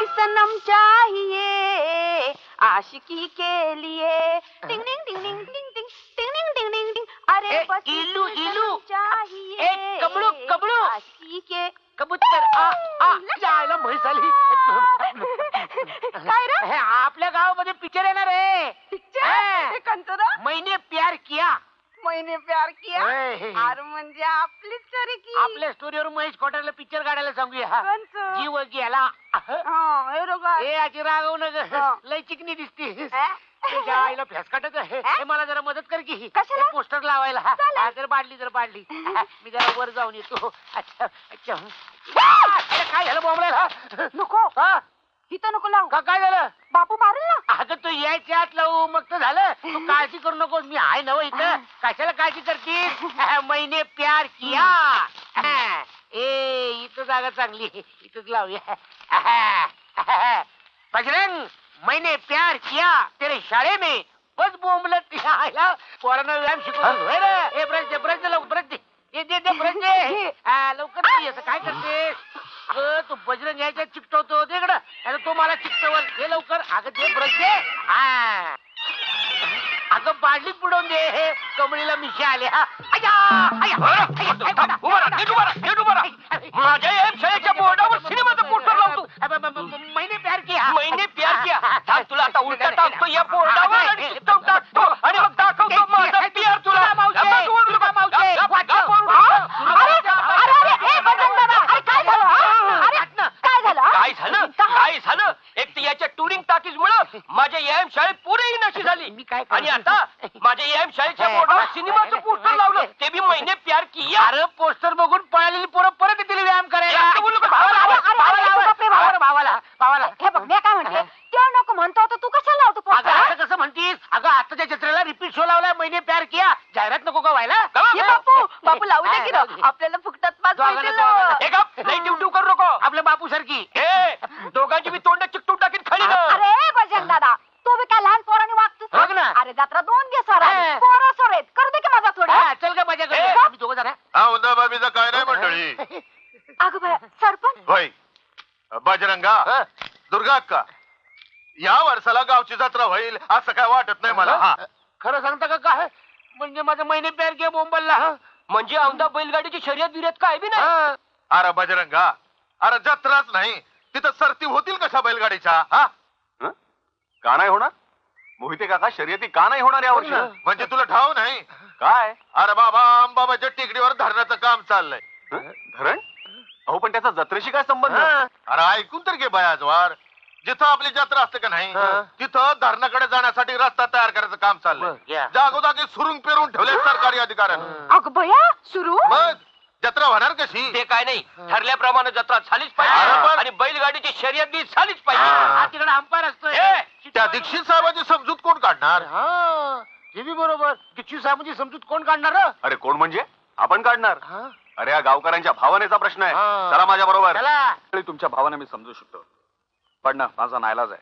सनम चाहिए आशिकी के लिए टिंग टिंग टिंग टिंग टिंग टिंग टिंग टिंग टिंग टिंग अरे बस इलू इलू चाहिए कबळू कबळू आशिकी के कबूतर जायला म्हैस आली. काय रे आपल्या गावामध्ये पिक्चर येणार आहे. पिक्चर कंचरा मैंने प्यार किया. मैंने प्यार किया अरे म्हणजे आपली स्टोरी की आपल्या स्टोरीवर महेश कोठारला पिक्चर काढायला सांगूया. कंच जीव गेला. हे रोगा ए आजी रागव न लय चिकनी दिसती. तुझ्या आईला भ्यास काटत आहे. मला जरा मदत कर की कशाला? पोस्टर लावायला. जर बाडली मी जरा वर जाऊन येतो. अच्छा अच्छा काय झालं बॉम्बला नको इथं नको लावू काय झालं बापू मारेल ना अगं तू यायच्या आत लावू मग तर झालं. तू काळजी करू नको मी आहे नव इथं. कशाला काळजी करतीस. मैंने प्यार किया. ए इथं जागा चांगली इथंच लावूया. बजरंग मैंने प्यार किया तेरे शाळे में बस बोंबलत आयला पोरांना व्यायाम शिकवतो. ब्रश दे ब्रश दे ब्रश दे दे ब्रश दे लवकर असं काय करतेस. तू बजरंग यायच्या चिकटवतो तिकडं आणि तो मला चिकटवल. हे लवकर अगं दे ब्रश दे. अगं बाटलीत बुडवून दे. हे कमळीला मिशी आल्या. माझ्या शाळेच्या बोर्डावर सिनेमाचा पोस्टर लावतो. मैंने प्यार किया. मैंने प्यार किया. थांब तुला आता उलटा टाकतो या बोर्डावर आणि चिकटवून टाकतो आणि मग दाखवतो माझा प्यार तुला. काय झालं एक तर याच्या टुरिंग टाकीज मुळे माझ्या एम शाळेत पुरेही नशी झाली. मी काय आणि आता माझ्या एम शाळेच्या बोर्डावर सिनेमाचं पोस्टर लावलं ते बी मैंने प्यार किया. अरे पोस्टर बघून पळालेली पोरं परत येतील व्यायाम करायला. भावाला हे बघ मी काय म्हणते तेव्हा नको म्हणतो तर तू कशाला लावतो पोस्टर. कसं म्हणतीस. अगं आताच्या जत्रेला रिपीट शो लावलाय मैंने प्यार किया. जाहिरात नको का व्हायला. बापू लावू दे की राव आपल्याला फुकटात पाच ड्यूटी करू नको आपल्या बापू सारखी. दोघांची मी तोंड चिकटून टाकीन खाली. अरे बजरंग दादा तू बी काय लहान पोरांनी वागतोस बघ ना. अरे जत्रा दोन दिवस पोरं सोर आहेत करू दे की माझा थोडा चल का माझ्या घरी आम्ही दोघं जण. हा उंदा बाबीचा काय नाही मंडळी. अगं बाय सरपंच होय बजरंगा दुर्गा अक्का या वर्षाला गावची जत्रा होईल असं काय वाटत नाही मला. खरं सांगता का काय म्हणजे माझं महिने प्यार किया बोंबलला. म्हणजे औंधा बैलगाडीची शर्यत बिर्यत काय बी नाही. अरे बजरंगा अरे जत्राच नाही तिथं सरती होतील कशा बैलगाडीच्या. हा का नाही होणार. मोहिते काका शर्यती का नाही होणार यावर्षी. म्हणजे तुला ठाव नाही काय. अरे बाबा अंबाबाच्या टेकडीवर धरणाचं काम चाललंय. धरण अहो पण त्याचा जत्रेशी काय संबंध. अरे ऐकून तर घे बयाजवार जिथं आपली जत्रा असते का नाही तिथं धरणाकडे जाण्यासाठी रस्ता तयार करायचं काम चाललंय. जागोजागी सुरून पेरून ठेवले सरकारी अधिकाऱ्यांना. अगं बया सुरू मग जत्रा होणार कशी. ते काय नाही ठरल्याप्रमाणे जत्रा झालीच पाहिजे आणि बैलगाडीची शर्यत बी झालीच पाहिजे. तिकडे अंपायर असतोय. त्या दीक्षित साहेबांची समजूत कोण काढणार. हे बी बरोबर. दीक्षित साहेबांची समजूत कोण काढणार. अरे कोण म्हणजे आपण काढणार. अरे या गावकऱ्यांच्या भावनेचा प्रश्न आहे. चला माझ्या बरोबर. तुमच्या भावना मी समजू शकतो पण ना माझा नाईलाज आहे.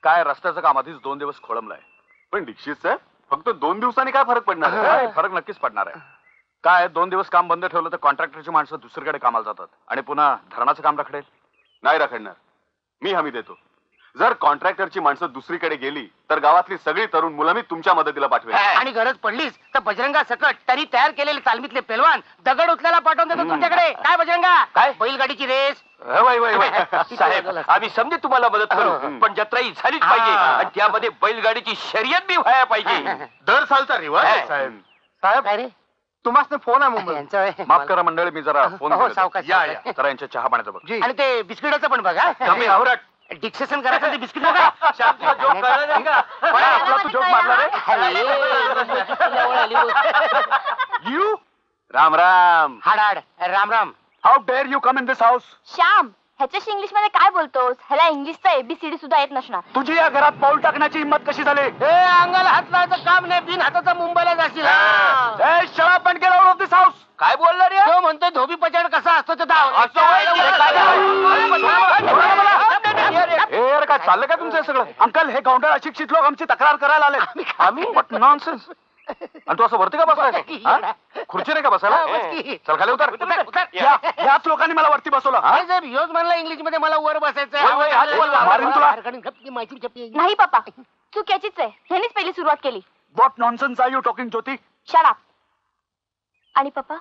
काय रस्त्याचं काम आधीच 2 दिवस खोळंबलाय. पण दीक्षित साहेब फक्त 2 दिवसांनी काय फरक पडणार आहे. फरक नक्कीच पडणार आहे. काय 2 दिवस काम बंद ठेवलं तर कॉन्ट्रॅक्टरची माणसं दुसरीकडे कामाला जातात आणि पुन्हा धरणाचं काम रखडेल. नाही रखडणार. मी हमी देतो. जर कॉन्ट्रॅक्टरची माणसं दुसरीकडे गेली तर गावातली सगळी तरुण मुलं मी तुमच्या मदतीला पाठवेल. आणि गरज पडलीच तर बजरंगा सकट तरी तयार केलेले तालमीतले पेलवान दगड उचलायला पाठवून देतो तुमच्याकडे. काय बजरंगा काय बैलगाडीची रेस. साहेब आम्ही समजे तुम्हाला मदत करू पण जत्रा ही झालीच पाहिजे आणि त्यामध्ये बैलगाडीची शर्यत बी व्हायला पाहिजे. दर सालचा रिवाज साहेब. साहेब काय रे तुम्हाला फोन आहे मुंबई. माफ करा मंडळी मी जरा फोन या जरा यांच्या चहा पाण्याचं बघ. आणि ते बिस्किटाचं पण बघा. कमी आवरट डिक्सेशन करायचं ते बिस्किट नका. तू जोक मारला रे. यू राम राम. हाड Ram Ram. How dare you come in this house. Shyam ह्याच्याशी इंग्लिश मध्ये काय बोलतोस. ह्याला इंग्लिशचा एबीसीडी सुद्धा येत नसणार. तुझी या घरात पाऊल टाकण्याची हिंमत कशी झाली. अंगाला हात लावायचं काम नाही. बिन हाताचा मुंबईला जाशील. शळा पण गेला आउट ऑफ दिस हाऊस. काय बोलला रे. तो म्हणतोय धोबी पचाड कसा असतो ते काय चाललं का तुमचं सगळं. अंकल हे गावंढळ अशिक्षित लोक आमची तक्रार करायला आले. आम्ही नॉनसेन्स. आणि तू असं वरती का बसलाय? खुर्ची नाही का बसायला? चल खाली उतर. याच लोकांनी मला वरती बसवलं. जर योज म्हणला इंग्लिश मध्ये मला वर बसायचं मारीन तुला. नाही पप्पा, चूक याचीच आहे. ह्यानीच पहिली सुरुवात केली. What nonsense are you talking Jyoti? Shut up. आणि पप्पा,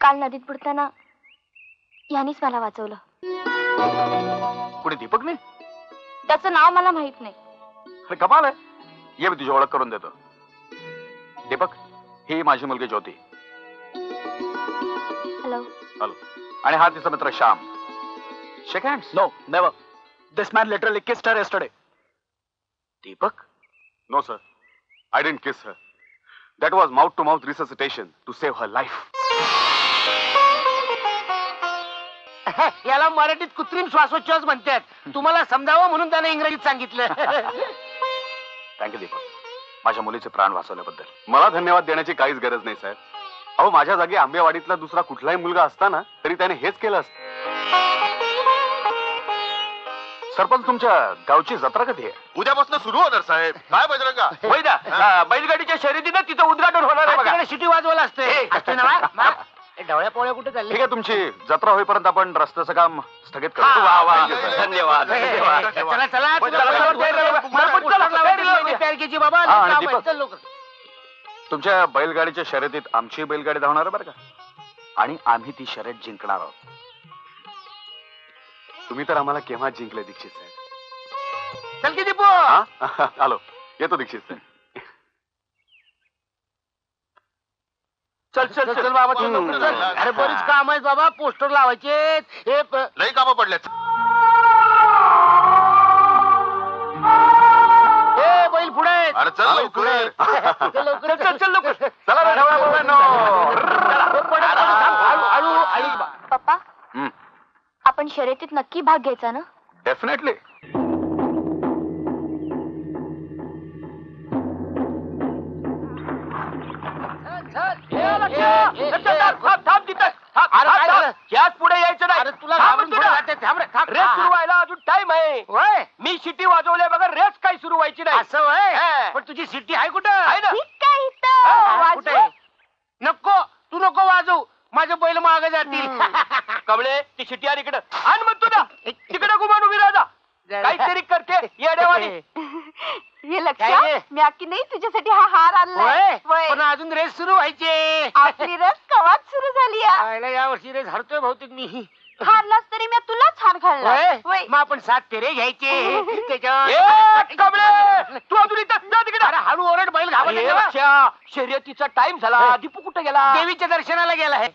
काल नदीत बुडताना ह्यानीच मला वाचवलं. कुणी दीपकने? त्याचं नाव मला माहित नाही. अरे कमाल आहे. ये मी तुझी ओळख करून देतो. दीपक, ही माझी मुलगी ज्योती. हॅलो. हॅलो. आणि हा तिचा मित्र Shyam. Shake hands? No, never. This man literally kissed her yesterday. Deepak? No sir, I didn't kiss her. That was mouth-to-mouth resuscitation to save her life. याला मराठीत कृत्रिम श्वासोच्छ्वास म्हणतात. तुम्हाला समजावं म्हणून त्याने इंग्रजीत सांगितलं. थँक्यू दीपक, माझ्या मुलीचे प्राण वाचवल्याबद्दल. मला धन्यवाद देण्याची काहीच गरज नाही साहेब. अहो, माझ्या जागी आंबेवाडीतला दुसरा कुठलाही मुलगा असता ना तरी त्याने हेच केलं असतं. सरपंच, तुमच्या गावची जत्रा कधी आहे? उद्यापासून सुरू होणार साहेब. काय बजरंगा? होय ना, बैलगाडीच्या शर्यतीनं तिचं उद्घाटन होणार आहे बघा. शिटी वाजवायला असते. डवळ्या पोळ्या कुठे चालले? ठीक आहे, तुमची जत्रा होईपर्यंत आपण रस्त्याचं काम स्थगित करू. वा वा, धन्यवाद. चला चला प्यारकीची बाबा. हा, आणि दीपक, तुमच्या बैलगाडीच्या शर्यतीत आमची बैलगाडी धावणार आहे बरं का. आणि आम्ही ती शर्यत जिंकणार आहोत. तुम्ही तर आम्हाला केव्हा जिंकले दीक्षित साहेब. चल की दीपू. आलो, येतो दीक्षित साहेब. चल चल चल बाबा, चल. अरे बरीच काम आहेत बाबा. पोस्टर लावायचे. लई कामं पडल्यात. बैल पुढे. अरे चल लवकर. लवकर चल चल लवकर. चला ना, ठेवा बाबांनो. पप्पा, आपण शर्यतीत नक्की भाग घ्यायचा ना? डेफिनेटली. याच पुढे यायचं नाही. तुला रेस सुरू व्हायला अजून टाइम आहे. मी शिटी वाजवल्या बघा, रेस काही सुरू व्हायची नाही. असं वय. पण तुझी सिटी आहे कुठं? आहे ना. ठीक आहे इथं. कुठे? नको, तू नको वाजवू. माझे बैल मागे जातील. कमळे, ती शिटी आणि इकडं आण म्हणतो ना. तिकडे गुमान उभी राहा. काहीतरी करते येड्यावानी. हे काय लक्षात, रे? मी अख्खी नाही तुझ्यासाठी हा हार आणलाय. पण अजून रेस सुरू व्हायचे. आपली रस कवाच सुरू झाली आहे. आयला या वर्षी रेस हरतोय बहुतेक मी. हारलास तरी मी तुलाच हार घालला. मग आपण 7 फेरे घ्यायचे. ए, त्याच्यावर कमळे, तू अजून इथं जा तिकडे. अरे हळू ओरड, बैल घाबरला. शर्यतीचा टाइम झाला. दीपू कुठे गेला? देवीच्या दर्शनाला गेला आहे.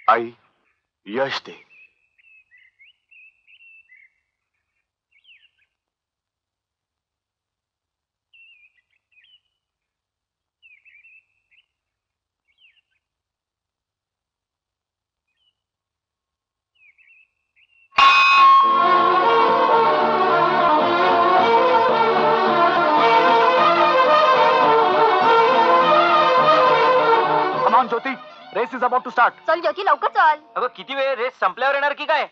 आई, यश दे. Come on, Jyoti. Race is about to start. चल ज्योती, लवकर चल. अगं, किती वेळ? रेस संपल्यावर येणार की काय?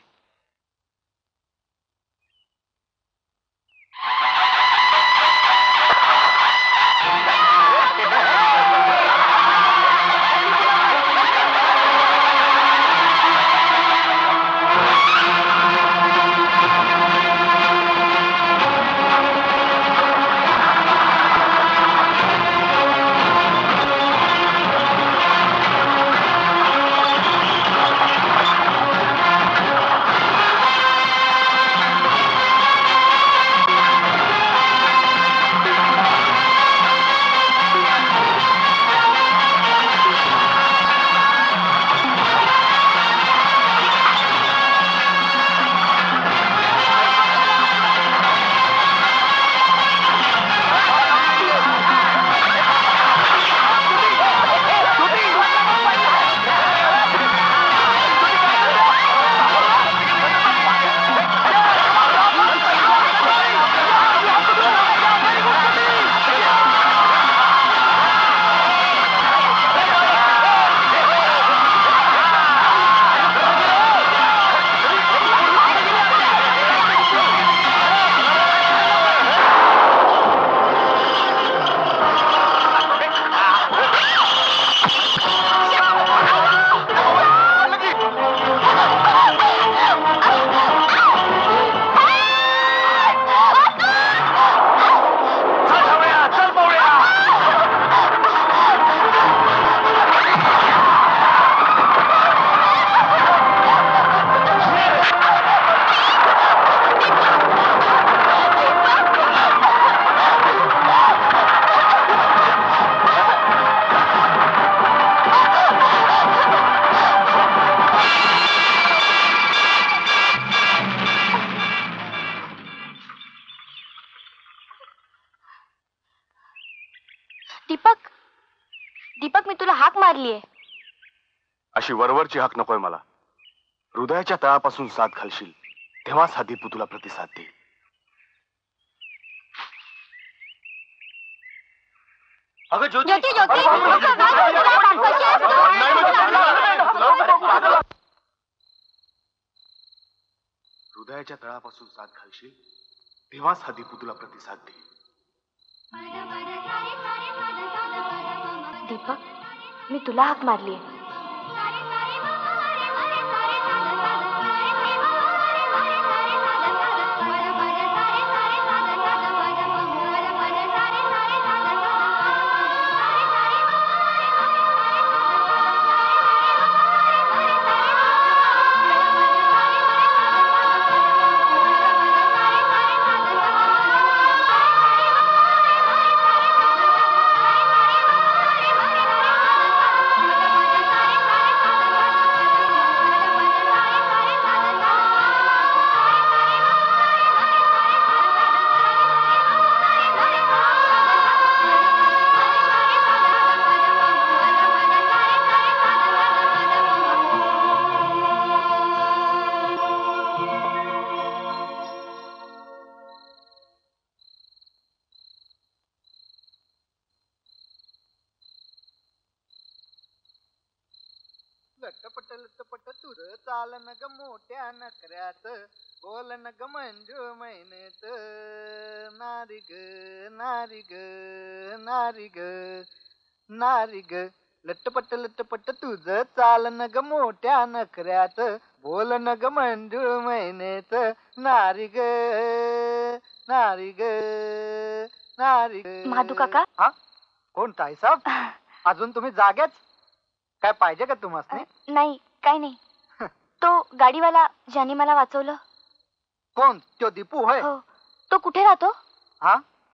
दीपक दीपक, मी तुला हाक मारलीये. अशी वरवरची हाक नकोय मला. हृदयाच्या तळापासून साथ घालशील तेव्हाच हा दीपू तुला प्रतिसाद देईल. अगं ज्योती ज्योती ज्योती कशी आहेस तू? हृदयाच्या तळापासून साथ घालशील तेव्हाच हा दीपू तुला प्रतिसाद देईल. दीपक, मी तुला हाक मारलीये. लटपट लटपट तुर चालन ग मोठ्या नकऱ्यात, बोलन ग मंजू मैनेत. नारी ग नारी ग नारी ग नारी ग. लटपट लटपट तुझ चालन ग मोठ्या नकऱ्यात, बोलन ग मंजू मैनेत. नारी ग नारी ग नारी ग. महादू काका? हा, कोण ताईसाहेब? अजून तुम्ही जागेच? काय पाहिजे का तुम्हाला? नाही, काही नाही. तो गाडीवाला ज्याने मला वाचवलं. कोण? तो दीपू होय? हो. तो कुठे राहतो? हा,